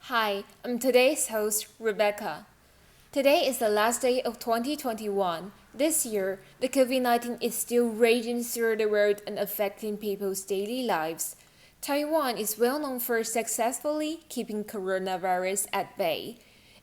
Hi, I'm today's host, Rebecca. Today is the last day of 2021. This year, the COVID-19 is still raging through the world and affecting people's daily lives. Taiwan is well known for successfully keeping coronavirus at bay.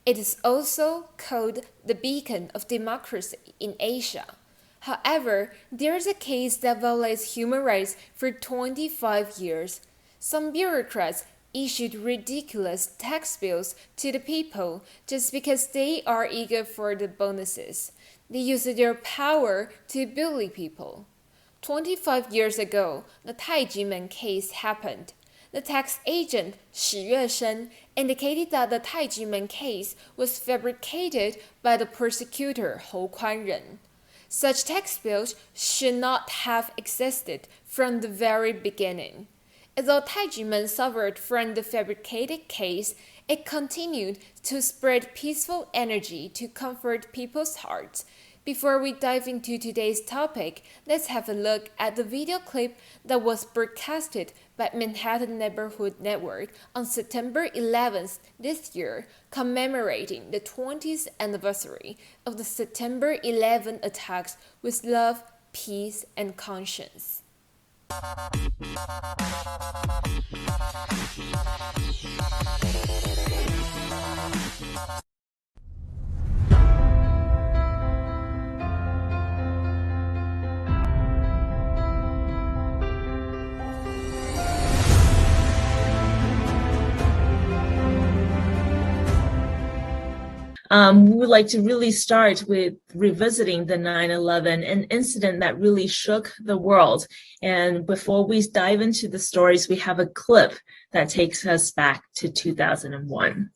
It is also called the beacon of democracy in Asia. However, there is a case that violates human rights for 25 years. Some bureaucrats issued ridiculous tax bills to the people just because they are eager for the bonuses. They use their power to bully people. 25 years ago, the Tai Ji Men case happened. The tax agent Shih Yueh-sheng indicated that the Tai Ji Men case was fabricated by the prosecutor Hou Kuan-jen. Such tax bills should not have existed from the very beginning. Although Tai Ji Men suffered from the fabricated case, it continued to spread peaceful energy to comfort people's hearts. Before we dive into today's topic, let's have a look at the video clip that was broadcasted by Manhattan Neighborhood Network on September 11th this year, commemorating the 20th anniversary of the September 11 attacks with love, peace, and conscience. We would like to really start with revisiting the 9/11, an incident that really shook the world. And before we dive into the stories, we have a clip that takes us back to 2001.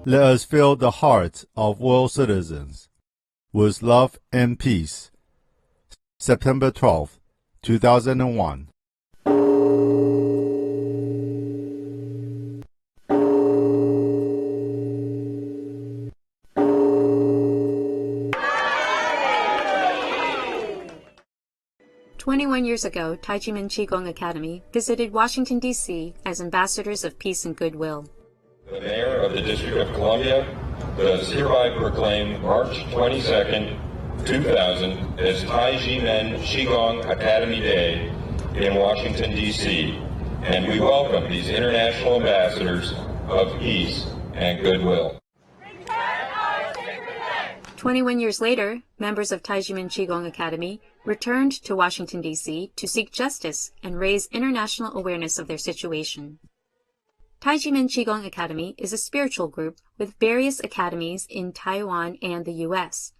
Let us fill the hearts of world citizens with love and peace. September 12, 2001. "21 years ago, Tai Ji Men Qigong Academy visited Washington, D.C. as ambassadors of peace and goodwill. The Mayor of the District of Columbia does hereby proclaim March 22nd, 2000 as Tai Ji Men Qigong Academy Day in Washington, D.C., and we welcome these international ambassadors of peace and goodwill. 21 years later, members of Tai Ji Men Qigong Academy returned to Washington, D.C. to seek justice and raise international awareness of their situation. Tai Ji Men Qigong Academy is a spiritual group with various academies in Taiwan and the U.S.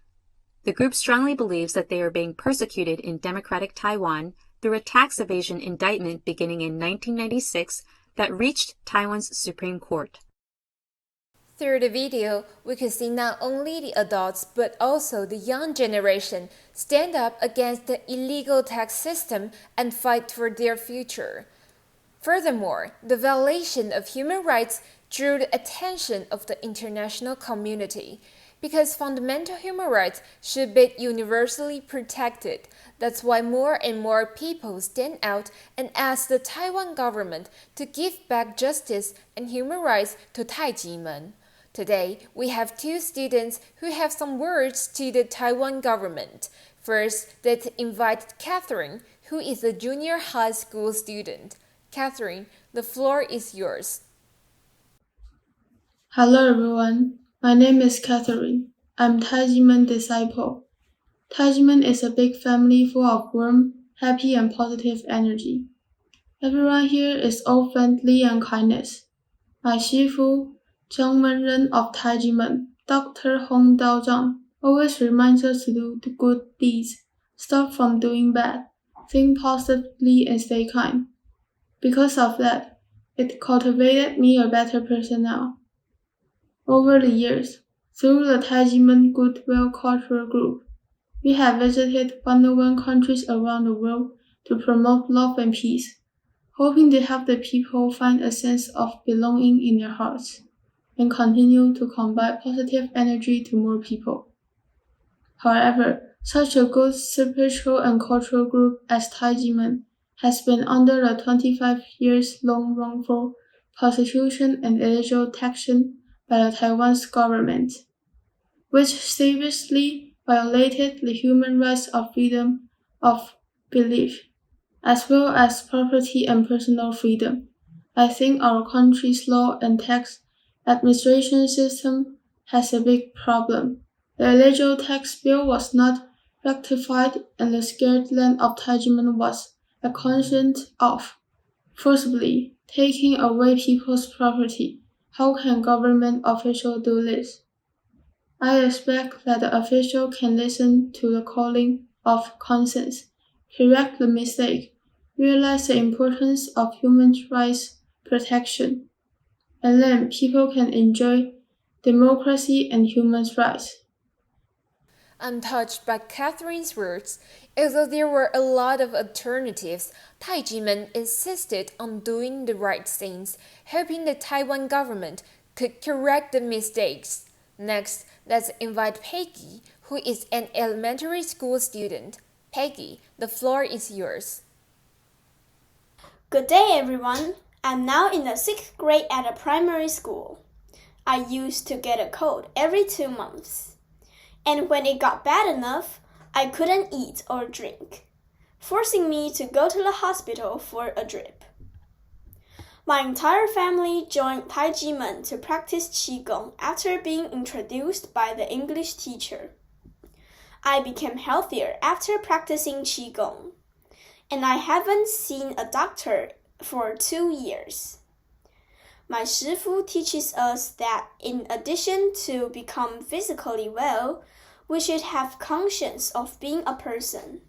The group strongly believes that they are being persecuted in democratic Taiwan through a tax evasion indictment beginning in 1996 that reached Taiwan's Supreme Court. Through the video, we can see not only the adults but also the young generation stand up against the illegal tax system and fight for their future. Furthermore, the violation of human rights drew the attention of the international community. Because fundamental human rights should be universally protected, that's why more and more people stand out and ask the Taiwan government to give back justice and human rights to Tai Ji Men. Today, we have two students who have some words to the Taiwan government. First, let's invite Catherine, who is a junior high school student. Catherine, the floor is yours. Hello everyone, my name is Catherine. I'm Tai Ji Men disciple. Tai Ji Men is a big family full of warm, happy and positive energy. Everyone here is all friendly and kindness. My Shifu, Zhang Wenren of Tai Ji Men, Dr. Hong Daozhang, always reminds us to do the good deeds, stop from doing bad, think positively and stay kind. Because of that, it cultivated me a better person now. Over the years, through the Tai Ji Men Goodwill Cultural Group, we have visited 101 countries around the world to promote love and peace, hoping to help the people find a sense of belonging in their hearts, and continue to convey positive energy to more people. However, such a good spiritual and cultural group as Tai Ji Men has been under the 25 years long wrongful prosecution and illegal taxation by the Taiwan's government, which seriously violated the human rights of freedom of belief, as well as property and personal freedom. I think our country's law and tax administration system has a big problem. The illegal tax bill was not rectified and the scared land of Tai Ji Men was a constant of forcibly taking away people's property. How can government officials do this? I expect that the official can listen to the calling of conscience, correct the mistake, realize the importance of human rights protection, and then people can enjoy democracy and human rights. I'm touched by Catherine's words. Although there were a lot of alternatives, Tai Ji Men insisted on doing the right things, hoping the Taiwan government could correct the mistakes. Next, let's invite Peggy, who is an elementary school student. Peggy, the floor is yours. Good day, everyone. I'm now in the 6th grade at a primary school. I used to get a cold every 2 months. And when it got bad enough, I couldn't eat or drink, forcing me to go to the hospital for a drip. My entire family joined Tai Ji Men to practice Qigong after being introduced by the English teacher. I became healthier after practicing Qigong, and I haven't seen a doctor for 2 years. My Shifu teaches us that in addition to become physically well, we should have conscience of being a person.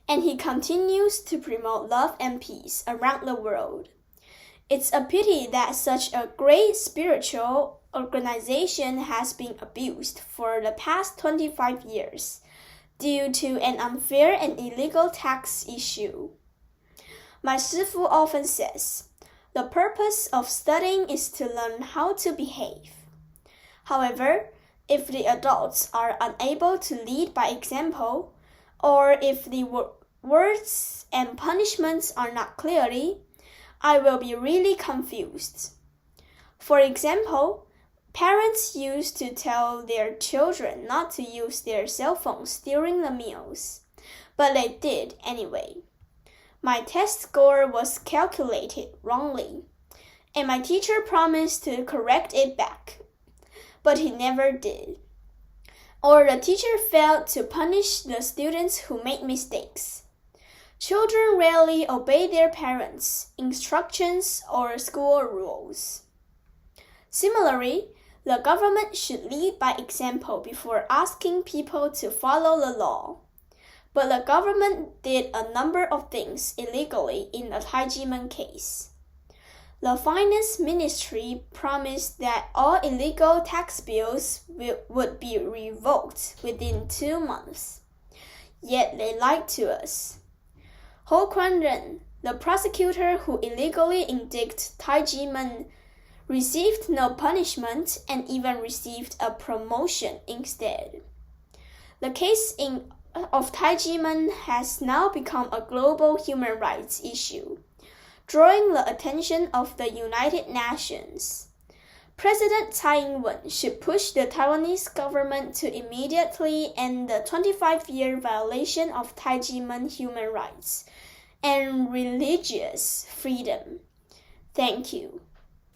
And he continues to promote love and peace around the world. It's a pity that such a great spiritual organization has been abused for the past 25 years due to an unfair and illegal tax issue. My Shifu often says, the purpose of studying is to learn how to behave. However, if the adults are unable to lead by example, or if the words and punishments are not clearly, I will be really confused. For example, parents used to tell their children not to use their cell phones during the meals, but they did anyway. My test score was calculated wrongly, and my teacher promised to correct it back, but he never did. Or the teacher failed to punish the students who made mistakes. Children rarely obey their parents' instructions or school rules. Similarly, the government should lead by example before asking people to follow the law. But the government did a number of things illegally in the Tai Ji Men case. The Finance Ministry promised that all illegal tax bills would be revoked within 2 months. Yet they lied to us. Hou Kuan-jen, the prosecutor who illegally indicted Tai Ji Men, received no punishment and even received a promotion instead. The case of Tai Ji Men has now become a global human rights issue, drawing the attention of the United Nations. President Tsai Ing-wen should push the Taiwanese government to immediately end the 25-year violation of Tai Ji Men human rights and religious freedom. Thank you.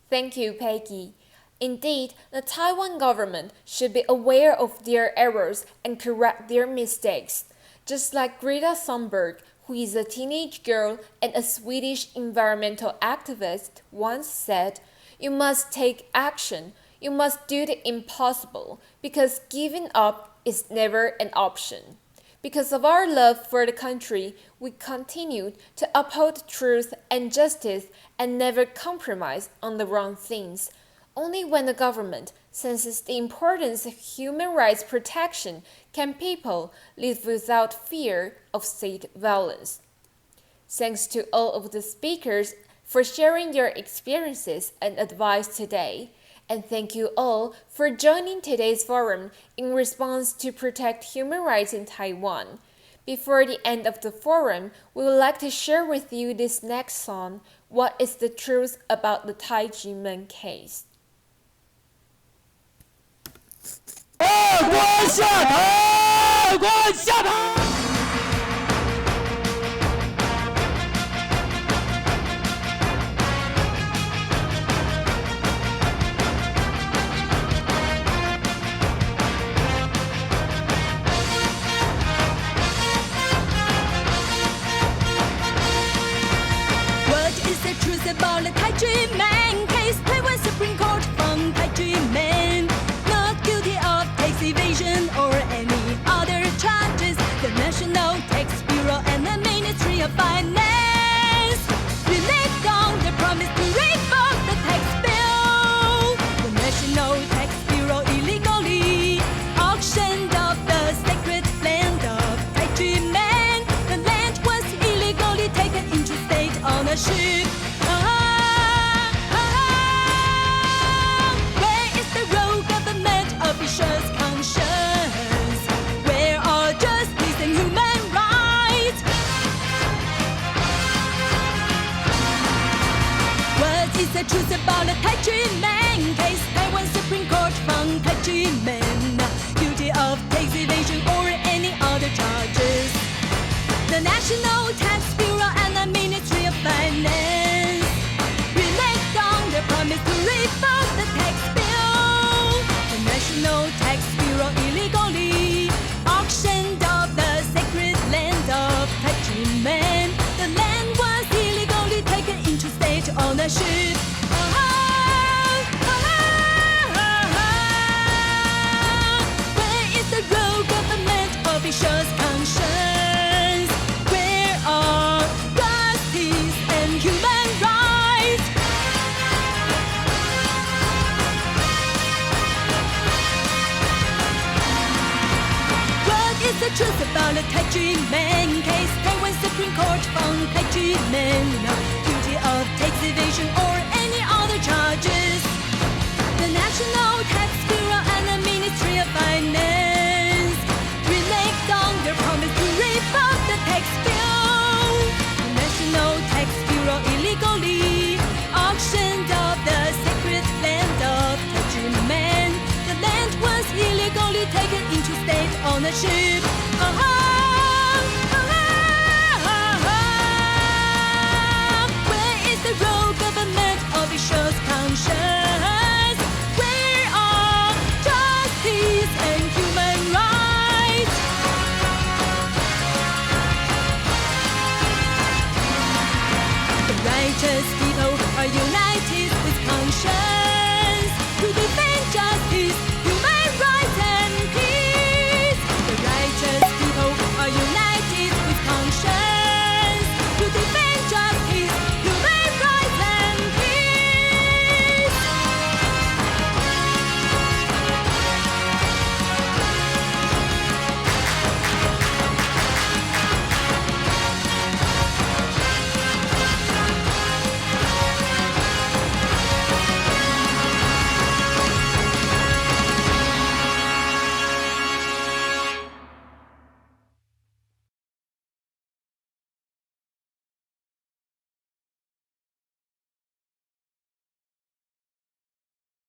Thank you, Peggy. Indeed, the Taiwan government should be aware of their errors and correct their mistakes. Just like Greta Thunberg, who is a teenage girl and a Swedish environmental activist, once said, "You must take action. You must do the impossible, because giving up is never an option." Because of our love for the country, we continue to uphold truth and justice and never compromise on the wrong things. Only when the government senses the importance of human rights protection can people live without fear of state violence. Thanks to all of the speakers for sharing their experiences and advice today. And thank you all for joining today's forum in response to protect human rights in Taiwan. Before the end of the forum, we would like to share with you this next song, What is the Truth About the Tai Ji Men Case? 二官下台！二官下台！ About the Tai Ji Men case, Taiwan Supreme Court found Tai Ji Men not guilty of tax evasion or any other charges. The National Tax Bureau and the Ministry of Finance reneged on the promise to revoke the tax bill. The National Tax Bureau illegally auctioned off the sacred land of Tai Ji Men. The land was illegally taken into state ownership. Officials' conscience, where are justice and human rights? What is the truth about the Tai Ji Men case? Taiwan Supreme Court found Tai Ji Men guilty of tax evasion or any other charges. The National Tax Bureau and the Ministry of Finance reneged on their promise to revoke the tax bill. National Tax Bureau illegally auctioned off the sacred land of Tai Ji Men. The land was illegally taken into state ownership. Where is the rogue government officials' conscience? Where are justice and human rights? Is the truth about the Tai Ji Men case? Taiwan Supreme Court found Tai Ji Men guilty of tax evasion or any other charges. The National Tax Bureau and the Ministry of Finance reneged on their promise to revoke the tax bill. The National Tax Bureau illegally auctioned off the sacred land of Tai Ji Men. The land was illegally taken into state ownership.